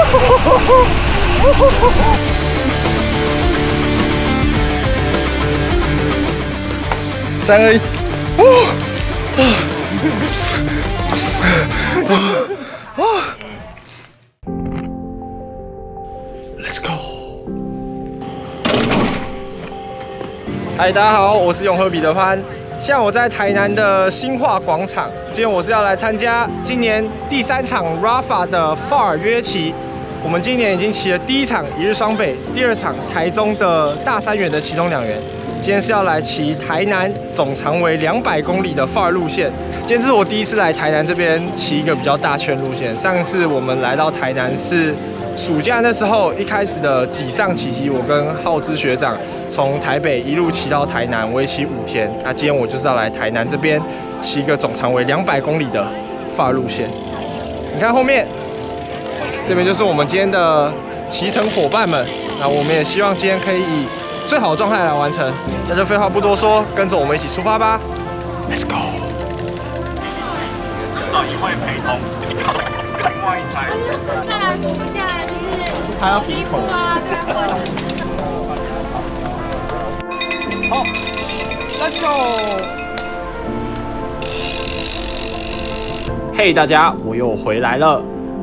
3、2、1，Let's go！ 嗨，大家好，我是永和彼得潘。现在我在台南的新化广场，今天我是要来参加今年第3场 Rapha 的 FAR 约骑。我们今年已经骑了第1场一日双北，第2场台中的大三元的其中2元。今天是要来骑台南总长为200公里的 FAR 路线。今天是我第一次来台南这边骑一个比较大圈路线。上次我们来到台南是暑假那时候，一开始的挤上骑，我跟浩之学长从台北一路骑到台南，为期5天。那今天我就是要来台南这边骑一个总长为200公里的 FAR 路线。你看后面，这边就是我们今天的骑乘伙伴们。那我们也希望今天可以以最好的状态来完成。那就废话不多说，跟着我们一起出发吧 ！Let's go！ 这一位陪同，另外一台。再来读下来就是还要皮肤啊，对，或者好 ，Let's go！ 嘿，大家，我又回来了。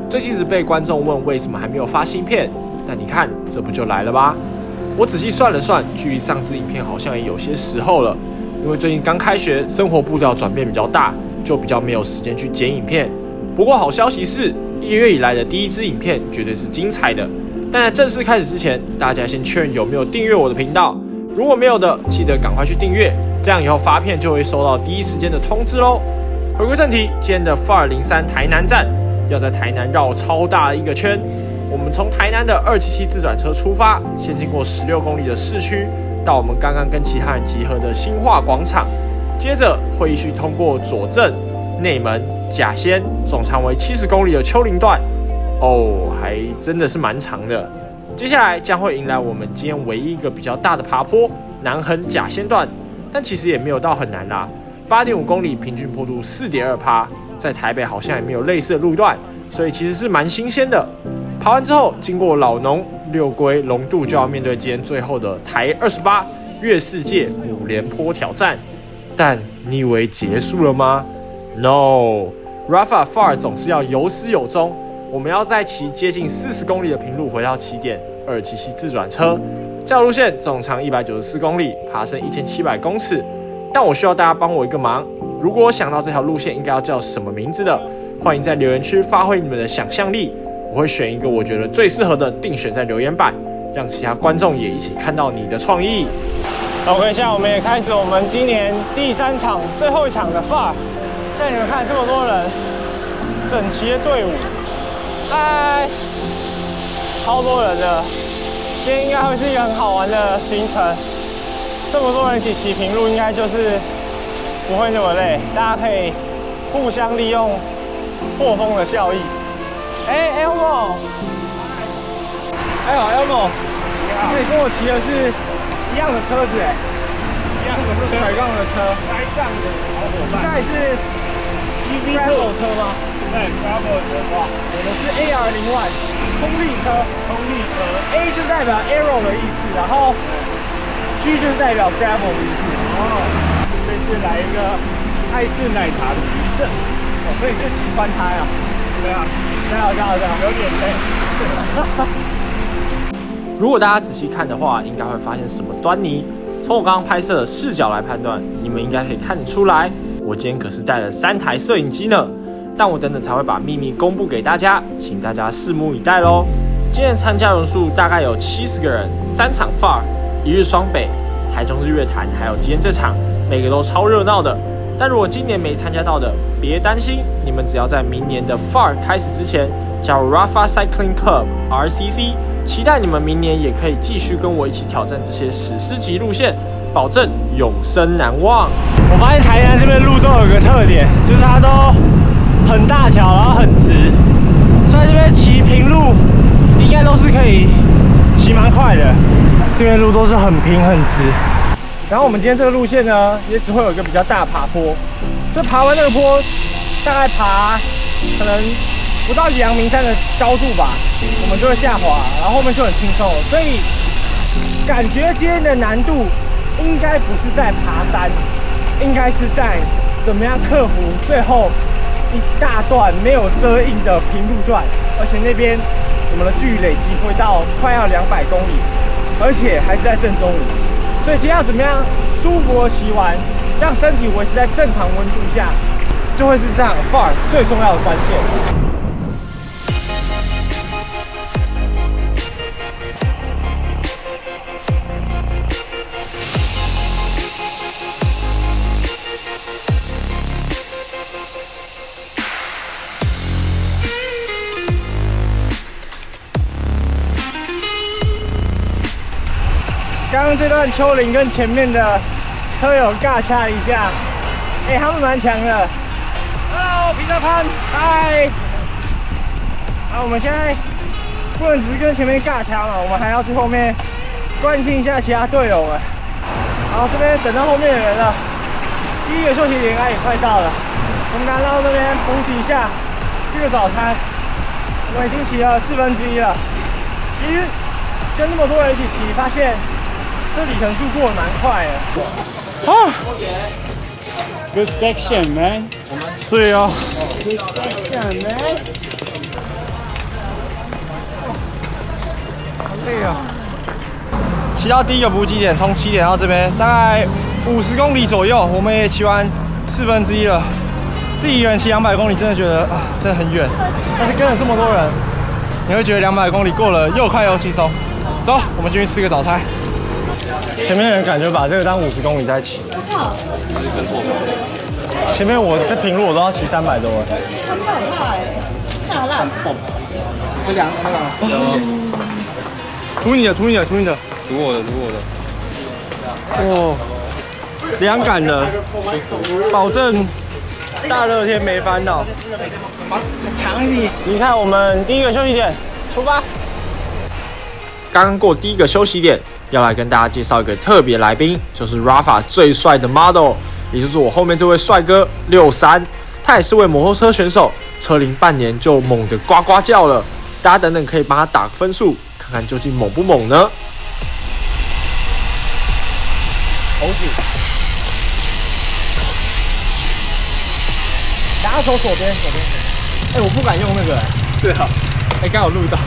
最近一直被观众问为什么还没有发新片，但你看，这不就来了吧？我仔细算了算，距离上支影片好像也有些时候了。因为最近刚开学，生活步调转变比较大，就比较没有时间去剪影片。不过好消息是，1个月以来的第1支影片绝对是精彩的。但在正式开始之前，大家先确认有没有订阅我的频道。如果没有的，记得赶快去订阅，这样以后发片就会收到第一时间的通知咯。回归正题，今天的 FAR 03台南站要在台南绕超大的一个圈。我们从台南的277自转车出发，先经过16公里的市区，到我们刚刚跟其他人集合的新化广场，接着会继续通过左镇、内门、甲仙，总长为70公里的丘陵段。哦，还真的是蛮长的。接下来将会迎来我们今天唯一一个比较大的爬坡——南横甲仙段，但其实也没有到很难啦，8.5公里，平均坡度4.2%，在台北好像也没有类似的路段，所以其实是蛮新鲜的。爬完之后，经过老农、六龟、龙渡，就要面对今天最后的台28越世界5连坡挑战。但你以为结束了吗 ？No，Rapha FAR 总是要有始有终。我们要再骑接近40公里的平路回到起点277自转车。这条路线总长194公里，爬升1700公尺。但我需要大家帮我一个忙，如果想到这条路线应该要叫什么名字的，欢迎在留言区发挥你们的想象力。我会选一个我觉得最适合的，定选在留言板，让其他观众也一起看到你的创意。OK， 现在我们也开始我们今年第3场、最后一场的 FAR。现在你们看这么多人，整齐的队伍，嗨，超多人的。今天应该会是一个很好玩的行程。这么多人一起骑平路，应该就是不会那么累，大家可以互相利用破风的效益。Elmo， Elmo， 你跟我骑的是一样的车子一样的是甩杠的车，来杠的好伙伴。这里是 Gravel 车吗？对 ，Gravel 车哇，我们是 AR01 冲力车。A 就代表 Arrow 的意思，然后 G 就是代表 Gravel 的意思。哦，这次来一个爱式奶茶的橘色，所以是骑翻胎啊。对啊。这样，有点累。如果大家仔细看的话，应该会发现什么端倪。从我刚刚拍摄的视角来判断，你们应该可以看得出来，我今天可是带了3台摄影机呢。但我等等才会把秘密公布给大家，请大家拭目以待咯。今天参加人数大概有70个人，3场 FAR， 一日双北，台中日月潭，还有今天这场，每个都超热闹的。但如果今年没参加到的，别担心，你们只要在明年的 FAR 开始之前加入 Rapha Cycling Club (RCC)， 期待你们明年也可以继续跟我一起挑战这些史诗级路线，保证永生难忘。我发现台南这边路都有一个特点，就是它都很大条，然后很直，所以这边骑平路应该都是可以骑蛮快的。这边路都是很平很直。然后我们今天这个路线呢，也只会有一个比较大的爬坡，就爬完那个坡，大概爬可能不到阳明山的高度吧，我们就会下滑，然后后面就很轻松了。所以感觉今天的难度应该不是在爬山，应该是在怎么样克服最后一大段没有遮荫的平路段，而且那边我们的距离累积会到快要200公里，而且还是在正中午。所以今天要怎么样舒服的骑完，让身体维持在正常温度下，就会是这场 FAR 最重要的关键。刚刚这段丘陵跟前面的车友尬掐一下，他们蛮强的。Hello， 彼得潘，嗨。好，我们现在不能只是跟前面尬掐嘛，我们还要去后面关心一下其他队友们。好，这边等到后面的人了，第一个休息点应该也快到了。我们来到这边补给一下，吃个早餐。我们已经骑了1/4了。其实跟那么多人一起骑，发现这里程数过得蛮快的。啊 Good section, man. 是哦。 Good section, man. 好累啊！骑到第一个补给点，从起点到这边大概50公里左右，我们也骑完1/4了。自己一个人骑200公里，真的觉得啊，真的很远。但是跟了这么多人，你会觉得200公里过了又快又轻松。走，我们进去吃个早餐。前面的人感觉把这个当50公里在骑。前面我在平路我都要骑300多哎。很可怕哎，太好烂。涂你的，涂你的，涂你的。涂我的，涂我的。哦，凉感的，保证大热天没烦恼。强一点！你看，我们第一个休息点出发。刚刚过第一个休息点，要来跟大家介绍一个特别来宾，就是 Rafa 最帅的 model， 也就是我后面这位帅哥63，他也是位摩托车选手，车龄半年就猛得呱呱叫了。大家等等可以帮他打个分数，看看究竟猛不猛呢？猴子，大家走左边，左边。我不敢用那个。是啊。刚好录到。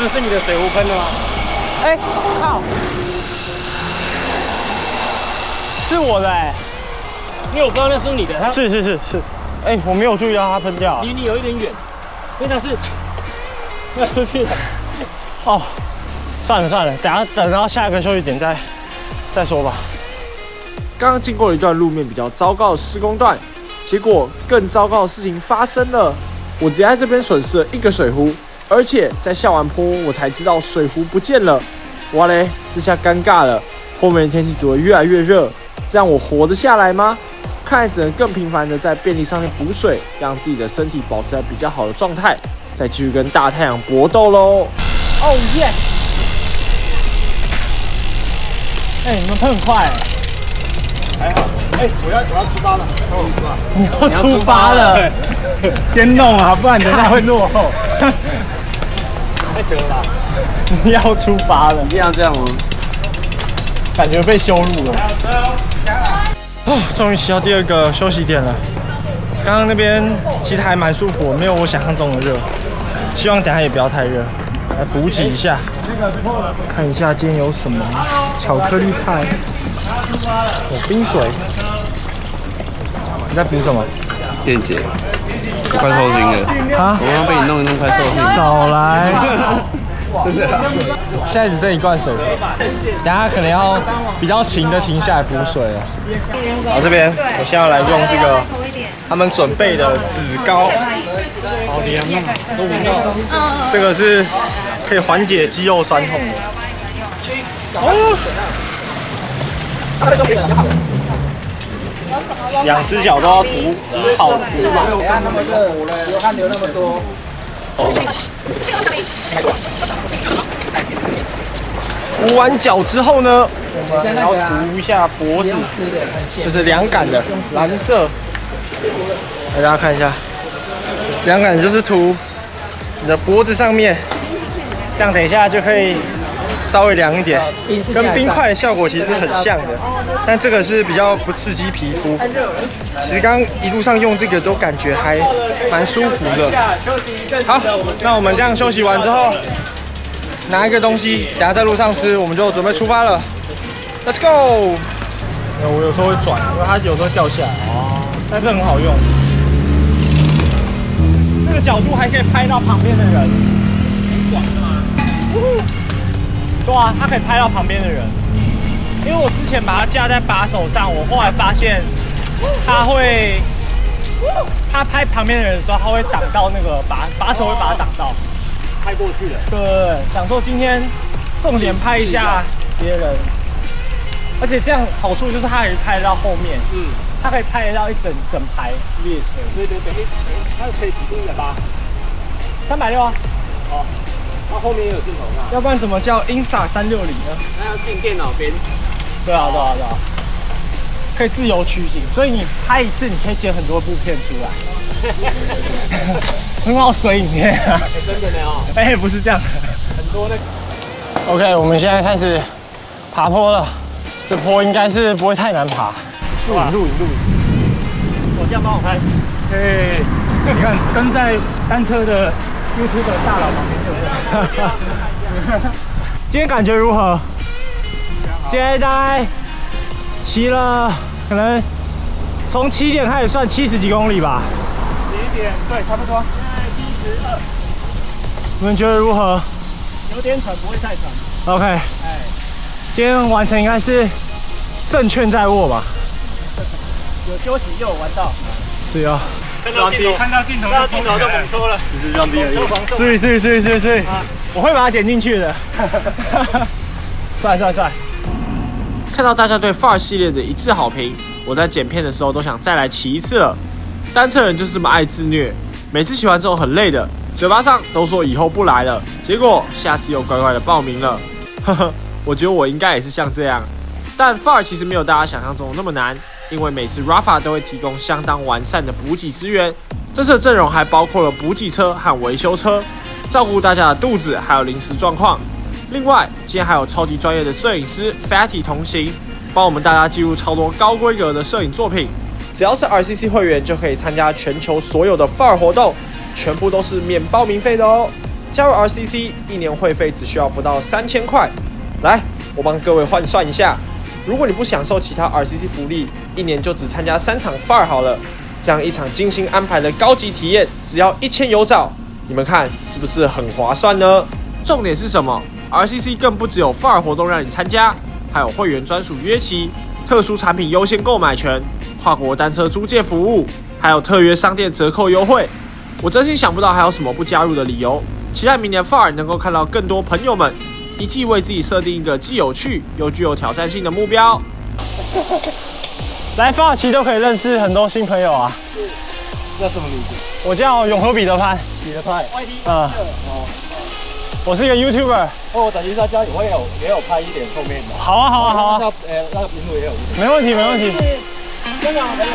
这是你的水壶喷的吗？靠！是我的因为我不知道那是你的，它是。我没有注意到它喷掉。离你有一点远，因为它是要出去的。哦，算了，等到下一个休息点再说吧。刚刚经过了一段路面比较糟糕的施工段，结果更糟糕的事情发生了，我直接在这边损失了1个水壶。而且在下完坡，我才知道水壶不见了。哇嘞，这下尴尬了，后面的天气只会越来越热，这样我活得下来吗？看来只能更频繁的在便利商店补水，让自己的身体保持在比较好的状态，再继续跟大太阳搏斗喽。哦耶！你们喷很快还好。我要出发了。你要出发了，先弄啊，不然等下会落后。太扯了吧！你要出发了，一定要这样吗？感觉被羞辱了。终于骑到第2个休息点了。刚刚那边其实还蛮舒服，没有我想象中的热。希望等下也不要太热。来补给一下，看一下今天有什么巧克力派，有冰水。你在补什么？电解。快受惊了啊！我要被你弄一弄，快受惊。少来，现在只剩一罐水，等下可能要比较勤的停下来补水了。好，这边我现在要来用这个他们准备的脂膏，好甜啊，都闻到。这个是可以缓解肌肉酸痛的。哦，两只脚都要涂好脂嘛。流汗那么热，流汗流那么多。涂完脚之后呢，我们要涂一下脖子，就是凉感的蓝色，给大家看一下，凉感就是涂你的脖子上面，这样等一下就可以稍微凉一点，跟冰块的效果其实很像的，但这个是比较不刺激皮肤。其实刚一路上用这个都感觉还蛮舒服的。好，那我们这样休息完之后，拿一个东西，等下在路上吃，我们就准备出发了。Let's go！ 我有时候会转，因为它有时候掉下来，但是很好用。这个角度还可以拍到旁边的人，很广的吗？对啊，它可以拍到旁边的人。因为我之前把它架在把手上，我后来发现它拍旁边的人的时候，它会挡到那个把手会把它挡到，拍过去了。对，想说今天重点拍一下别人，而且这样好处就是它可以拍得到后面，它可以拍得到一整排列车。对，它可以比180、360啊。哦，它后面也有镜头嘛？要不然怎么叫 Insta 360呢？那要进电脑边。对啊，可以自由取景，所以你拍一次，你可以剪很多部片出来，很好水影片啊！真的呢哦。哎，不是这样的，很多那个。OK， 我们现在开始爬坡了，这坡应该是不会太难爬。录影，我这样帮我拍。嘿，你看跟在单车的 YouTube 大佬旁边就是。今天感觉如何？现在大概骑了，可能从起点开始算70几公里吧。起点对，差不多。现在72。你们觉得如何？有点喘，不会太喘。OK。今天完成应该是胜券在握吧。有休息又有玩到。是啊。看到镜头就猛抽了。这是让敌人。是，我会把它剪进去的。帅。看到大家对 FAR 系列的一致好评，我在剪片的时候都想再来骑一次了。单车人就是这么爱自虐，每次骑完之后很累的，嘴巴上都说以后不来了，结果下次又乖乖的报名了。我觉得我应该也是像这样。但 FAR 其实没有大家想象中的那么难，因为每次 Rafa 都会提供相当完善的补给资源。这次的阵容还包括了补给车和维修车，照顾大家的肚子还有临时状况。另外，今天还有超级专业的摄影师 Fatty 同行，帮我们大家记录超多高规格的摄影作品。只要是 RCC 会员就可以参加全球所有的 FAR 活动，全部都是免报名费的哦。加入 RCC 1年会费只需要不到3000块。来，我帮各位换算一下，如果你不享受其他 RCC 福利，1年就只参加3场 FAR 好了。这样一场精心安排的高级体验，只要1000有找，你们看是不是很划算呢？重点是什么？RCC 更不只有 FAR 活动让你参加，还有会员专属约骑、特殊产品优先购买权、跨国单车租借服务，还有特约商店折扣优惠。我真心想不到还有什么不加入的理由。期待明年 FAR 能够看到更多朋友们一季为自己设定一个既有趣又具有挑战性的目标。来FAR骑都可以认识很多新朋友啊。叫什么名字？我叫永和彼得潘。我是一个 YouTuber。我等一下家里也有拍一点后面的。好啊。那个屏幕也有。没问题。真的没有。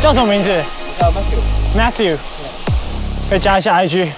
叫什么名字？叫 Matthew。可以加一下 IG。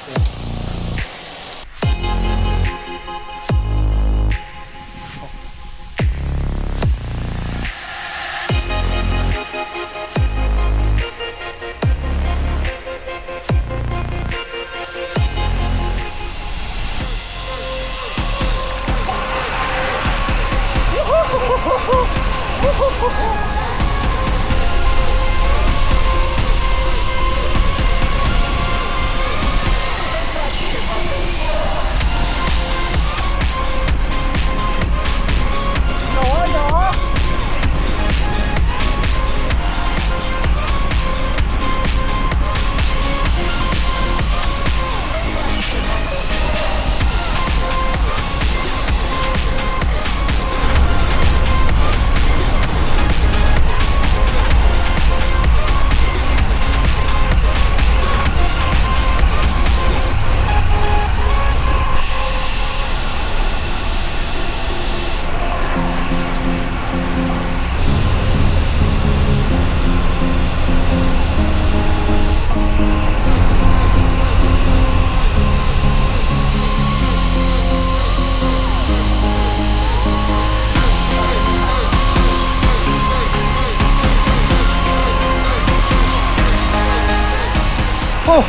哦，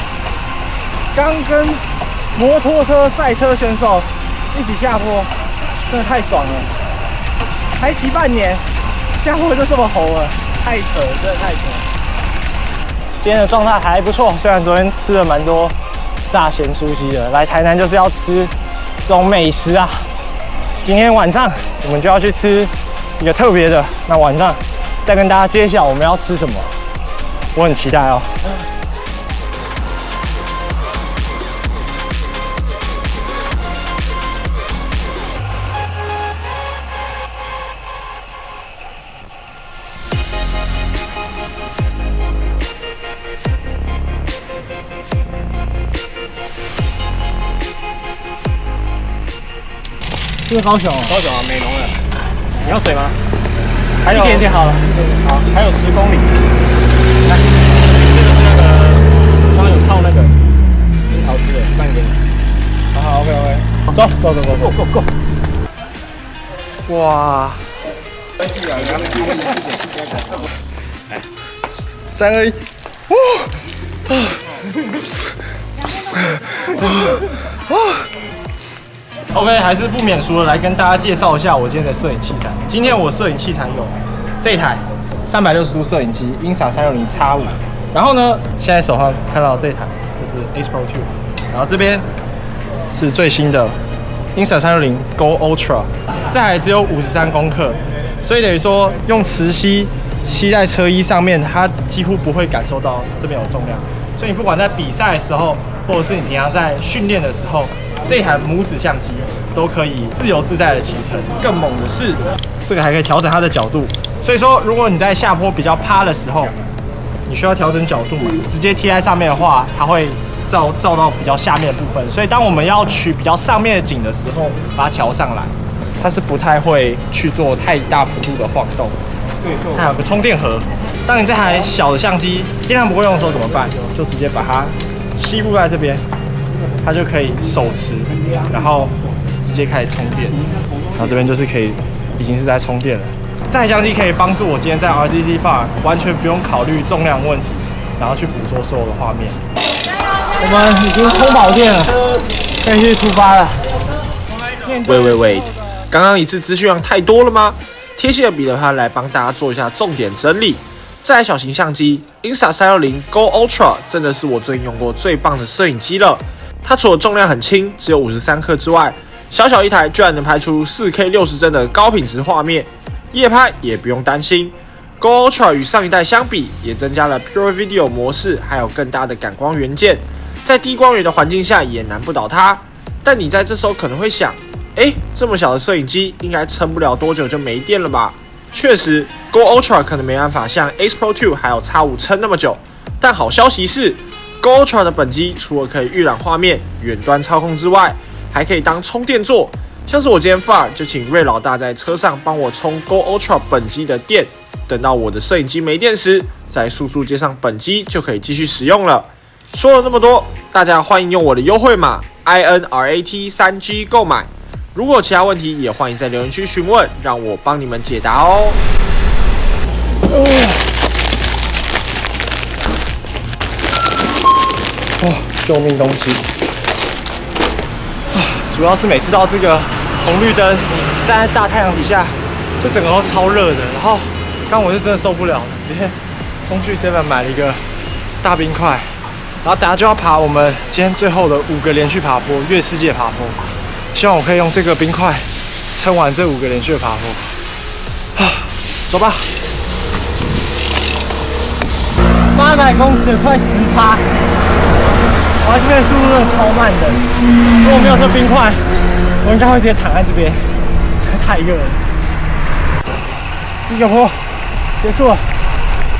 刚跟摩托车赛车选手一起下坡，真的太爽了！才骑半年，下坡就这么猴了，太扯了，真的太扯了。今天的状态还不错，虽然昨天吃了蛮多炸咸酥鸡的，来台南就是要吃这种美食啊。今天晚上我们就要去吃一个特别的，那晚上再跟大家揭晓我们要吃什么，我很期待哦。这是高雄哦，高雄啊，美浓了。你要水吗？还有一点点好了，好，还有10公里。来，这个是那个刚刚有套那个樱桃汁的，卖给你。好 ，OK， 走。哇3、2、1，OK， 还是不免俗的来跟大家介绍一下我今天的摄影器材。今天我摄影器材有这一台360度摄影机 Insta360X5，然后呢，现在手上看到这一台就是 Ace Pro 2，然后这边是最新的 Insta360 Go Ultra， 这台只有53公克，所以等于说用磁吸吸在车衣上面，它几乎不会感受到这边有重量，所以你不管在比赛的时候，或者是你平常在训练的时候，这一台拇指相机都可以自由自在的骑乘。更猛的是，这个还可以调整它的角度。所以说，如果你在下坡比较趴的时候，你需要调整角度，直接贴在上面的话，它会照到比较下面的部分。所以当我们要取比较上面的景的时候，把它调上来，它是不太会去做太大幅度的晃动。它有个充电盒，当你这台小的相机电量不够用的时候怎么办？就直接把它吸附在这边。它就可以手持，然后直接开始充电。然后这边就是可以，已经是在充电了。这台相机可以帮助我今天在 RCC Far 完全不用考虑重量问题，然后去捕捉所有的画面。我们已经充饱电了，可以去出发了。喂，刚刚一次资讯量太多了吗？贴心的彼得潘来帮大家做一下重点整理。这台小型相机 Insta360 Go Ultra 真的是我最近用过最棒的摄影机了。它除了重量很轻，只有53克之外，小小一台居然能拍出 4K 60帧的高品质画面，夜拍也不用担心。Go Ultra 与上一代相比，也增加了 Pure Video 模式，还有更大的感光元件，在低光源的环境下也难不倒它。但你在这时候可能会想，这么小的摄影机应该撑不了多久就没电了吧？确实 ，Go Ultra 可能没办法像 Ace Pro 2还有 X5 撑那么久，但好消息是 ，Go Ultra 的本机除了可以预览画面、远端操控之外，还可以当充电座。像是我今天 Far 就请瑞老大在车上帮我充 Go Ultra 本机的电，等到我的摄影机没电时，再速速接上本机就可以继续使用了。说了那么多，大家欢迎用我的优惠码 INRAT3G 购买。如果有其他问题，也欢迎在留言区询问，让我帮你们解答哦。救命东西！主要是每次到这个红绿灯，站在大太阳底下，就整个都超热的。然后刚我是真的受不了了，直接冲去 7 买了一个大冰块，然后等下就要爬我们今天最后的5个连续爬坡，月世界爬坡。希望我可以用这个冰块撑完这5个连续的爬坡。走吧。800公尺，快10%。我这边速度真的超慢的，如果没有这冰块，我应该会直接躺在这边，真的太热了。1个坡结束了，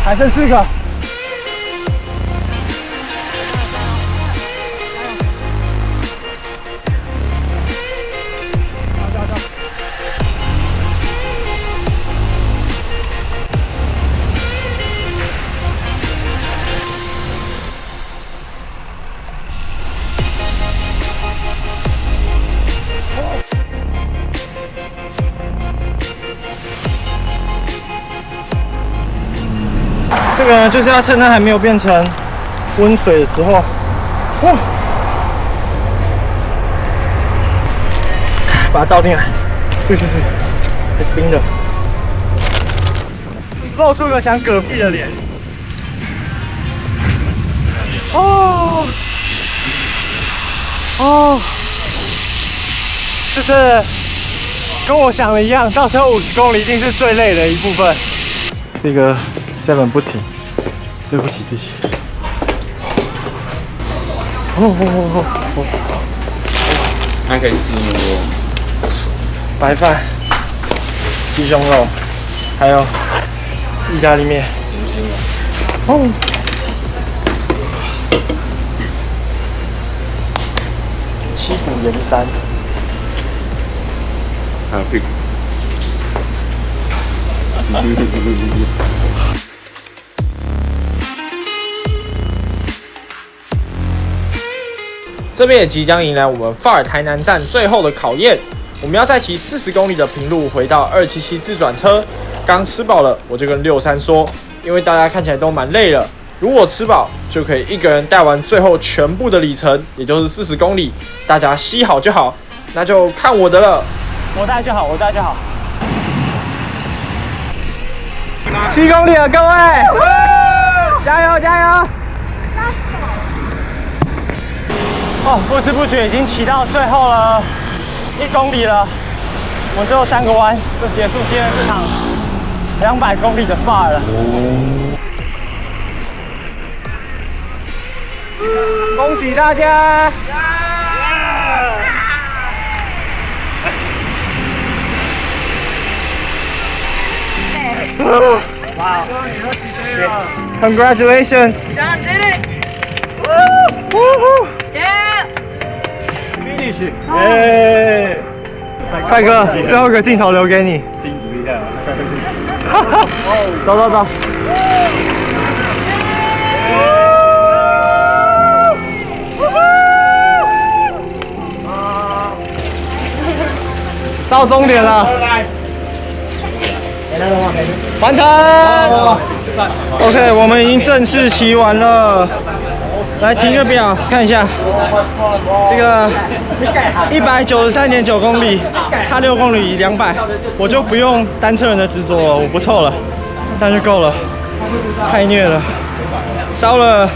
还剩4个。这个呢，就是要趁它还没有变成温水的时候，哇，把它倒进来，是，还是冰的，露出个想嗝屁的脸。哦，就是跟我想的一样，到时候50公里一定是最累的一部分。这个 7 不停，对不起自己。还可以吃那么多。白饭、鸡胸肉，还有意大利面。七股盐山，还有屁股。这边也即将迎来我们FAR台南站最后的考验，我们要再骑40公里的平路回到277自转车。刚吃饱了，我就跟63说，因为大家看起来都蛮累了，如果吃饱就可以一个人带完最后全部的里程，也就是40公里，大家吸好就好，那就看我的了。我带就好。7公里了，各位，加油！哦，不知不觉已经骑到最后了1公里了，我们最后3个弯就结束今天这场200公里的FAR了。恭喜大家！哇 ！Congratulations! John did it! Yeah! Finish! 耶！帅哥，最后一个镜头留给你。辛苦一下。走。到终点了，完成。OK， 我们已经正式骑完了。来，停个表，看一下，这个193.9公里，差6公里200，我就不用单车人的执着了，我不凑了，这样就够了。太虐了，烧了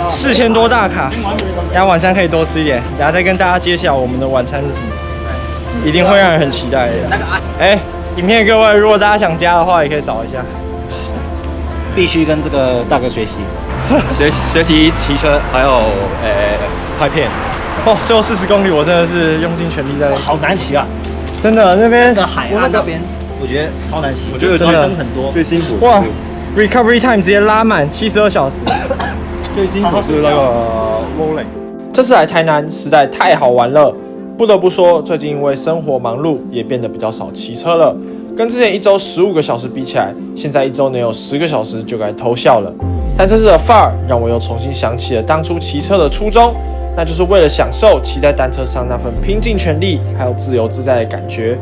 4000多大卡，等下晚餐可以多吃一点，等下再跟大家揭晓我们的晚餐是什么，一定会让人很期待的。影片各位，如果大家想加的话，也可以扫一下。必须跟这个大哥学习，学习骑车，还有拍片。哦，最后40公里，我真的是用尽全力在。好难骑啊！真的，那边海岸那边，我觉得超难骑。我觉得真的灯很多，最辛苦哇 ，recovery time 直接拉满72小时。最辛苦是那个 rolling。这次来台南实在太好玩了，不得不说，最近因为生活忙碌，也变得比较少骑车了。跟之前1周15个小时比起来，现在1周能有10个小时就该偷笑了。但这次的FAR让我又重新想起了当初骑车的初衷，那就是为了享受骑在单车上那份拼尽全力还有自由自在的感觉。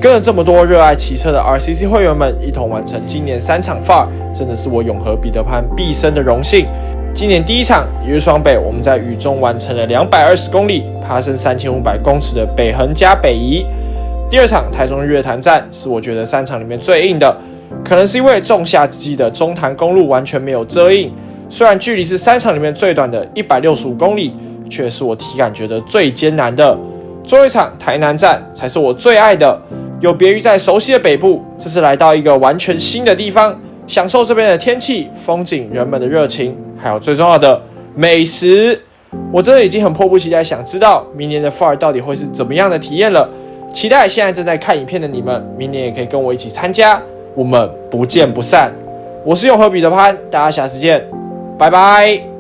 跟了这么多热爱骑车的 RCC 会员们一同完成今年3场FAR，真的是我永和彼得潘毕生的荣幸。今年第1场1日双北，我们在雨中完成了220公里，爬升3500公尺的北横加北宜。第2场台中日月潭站是我觉得3场里面最硬的，可能是因为仲夏之际的中潭公路完全没有遮荫，虽然距离是3场里面最短的165公里，却是我体感觉得最艰难的。最后1场台南站才是我最爱的，有别于在熟悉的北部，这次来到一个完全新的地方，享受这边的天气、风景、人们的热情，还有最重要的美食。我真的已经很迫不及待想知道明年的FAR到底会是怎么样的体验了。期待现在正在看影片的你们，明年也可以跟我一起参加，我们不见不散。我是永和彼得潘，大家下次见，拜拜。